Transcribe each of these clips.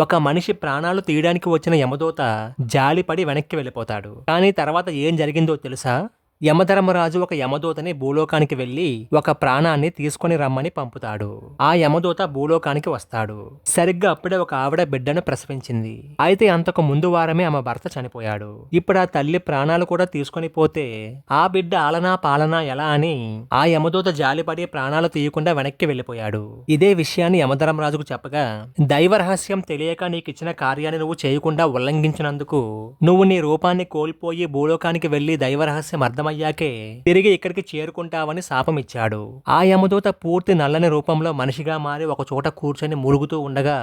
ఒక మనిషి ప్రాణాలు తీయడానికి వచ్చిన యమదూత జాలిపడి వెనక్కి వెళ్ళిపోతాడు. కానీ తర్వాత ఏం జరిగిందో తెలుసా? యమధర్మరాజు ఒక యమదూతని భూలోకానికి వెళ్లి ఒక ప్రాణాన్ని తీసుకొని రమ్మని పంపుతాడు. ఆ యమదూత భూలోకానికి వస్తాడు. సరిగ్గా అప్పుడే ఒక ఆవిడ బిడ్డను ప్రసవించింది. అయితే అంతకు ముందు వారమే ఆమె భర్త చనిపోయాడు. ఇప్పుడు ఆ తల్లి ప్రాణాలు కూడా తీసుకొని పోతే ఆ బిడ్డ ఆలనా పాలనా ఎలా అని ఆ యమదూత జాలిపడి ప్రాణాలు తీయకుండా వెనక్కి వెళ్ళిపోయాడు. ఇదే విషయాన్ని యమధర్మరాజుకు చెప్పగా, దైవ రహస్యం తెలియక నీకిచ్చిన కార్యాన్ని నువ్వు చేయకుండా ఉల్లంఘించినందుకు నువ్వు నీ రూపాన్ని కోల్పోయి భూలోకానికి వెళ్లి దైవ రహస్యం అర్థమయ్యాకే తిరిగి ఇక్కడికి చేరుకుంటావని శాపమిచ్చాడు. ఆ యమదూత పూర్తి నల్లని రూపంలో మనిషిగా మారి ఒక చోట కూర్చొని మురుగుతూ ఉండగా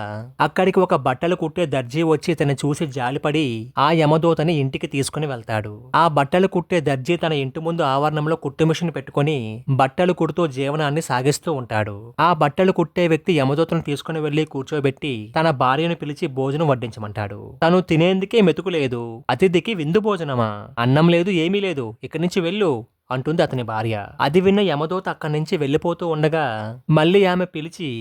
అక్కడికి ఒక బట్టలు కుట్టే దర్జీ వచ్చి తను చూసి జాలిపడి ఆ యమదూతని ఇంటికి తీసుకుని వెళ్తాడు. ఆ బట్టలు కుట్టే దర్జీ తన ఇంటి ముందు ఆవరణంలో కుట్టు మిషన్ పెట్టుకుని బట్టలు కుడుతూ జీవనాన్ని సాగిస్తూ ఉంటాడు. ఆ బట్టలు కుట్టే వ్యక్తి యమదూతను తీసుకుని వెళ్లి కూర్చోబెట్టి తన భార్యను పిలిచి భోజనం వడ్డించమంటాడు. తను తినేందుకే మెతుకు లేదు, అతిథికి విందు భోజనమా? అన్నం లేదు, ఏమీ లేదు, ఇక్కడి నుంచి వెళ్ళు అంటుంది అతని భార్య. అది విన్న యమదూత అక్కడి నుంచి వెళ్ళిపోతూ ఉండగా మళ్ళీ ఆమె పిలిచి,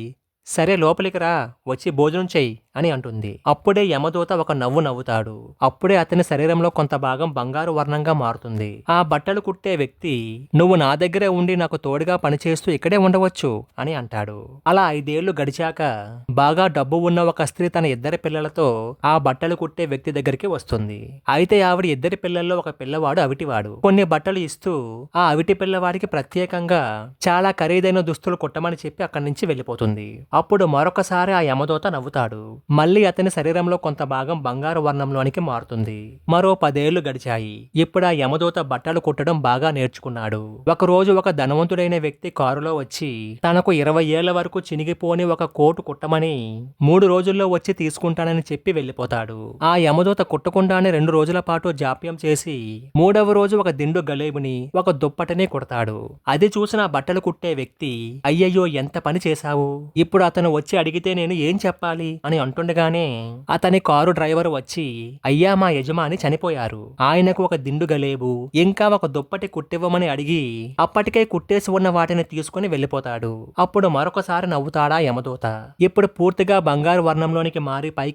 సరే లోపలికి రా, వచ్చి భోజనం చెయ్యి అని అంటుంది. అప్పుడే యమదూత ఒక నవ్వు నవ్వుతాడు. అప్పుడే అతని శరీరంలో కొంత భాగం బంగారు వర్ణంగా మారుతుంది. ఆ బట్టలు కుట్టే వ్యక్తి, నువ్వు నా దగ్గరే ఉండి నాకు తోడుగా పనిచేస్తూ ఇక్కడే ఉండవచ్చు అని అంటాడు. అలా 5 ఏళ్లు గడిచాక బాగా డబ్బు ఉన్న ఒక స్త్రీ తన 2 పిల్లలతో ఆ బట్టలు కుట్టే వ్యక్తి దగ్గరికి వస్తుంది. అయితే ఆవిడ 2 పిల్లల్లో ఒక పిల్లవాడు అవిటివాడు. కొన్ని బట్టలు ఇస్తూ ఆ అవిటి పిల్లవాడికి ప్రత్యేకంగా చాలా ఖరీదైన దుస్తులు కుట్టమని చెప్పి అక్కడి నుంచి వెళ్ళిపోతుంది. అప్పుడు మరొకసారి ఆ యమదూత నవ్వుతాడు. మళ్ళీ అతని శరీరంలో కొంత భాగం బంగారు వర్ణంలోనికి మారుతుంది. మరో 10 ఏళ్లు గడిచాయి. ఇప్పుడు ఆ యమదూత బట్టలు కుట్టడం బాగా నేర్చుకున్నాడు. ఒక రోజు ఒక ధనవంతుడైన వ్యక్తి కారులో వచ్చి తనకు 20 ఏళ్ల వరకు చినిగిపోని ఒక కోటు కుట్టమని 3 రోజుల్లో వచ్చి తీసుకుంటానని చెప్పి వెళ్ళిపోతాడు. ఆ యమదూత కుట్టకుండానే 2 రోజుల పాటు జాప్యం చేసి 3వ రోజు ఒక దిండు గలేబుని ఒక దుప్పటిని కుడతాడు. అది చూసిన బట్టలు కుట్టే వ్యక్తి, అయ్యయ్యో ఎంత పని చేశావు, ఇప్పుడు అతను వచ్చి అడిగితే నేను ఏం చెప్పాలి అని అంటుండగానే అతని కారు డ్రైవర్ వచ్చి, అయ్యా మా యజమాని చనిపోయారు, ఆయనకు ఒక దిండు గలేబు ఇంకా ఒక దుప్పటి కుట్టివ్వమని అడిగి అప్పటికే కుట్టేసి ఉన్న వాటిని తీసుకుని వెళ్ళిపోతాడు. అప్పుడు మరొకసారి నవ్వుతాడా యమదూత. ఇప్పుడు పూర్తిగా బంగారు వర్ణంలోనికి మారి పైకి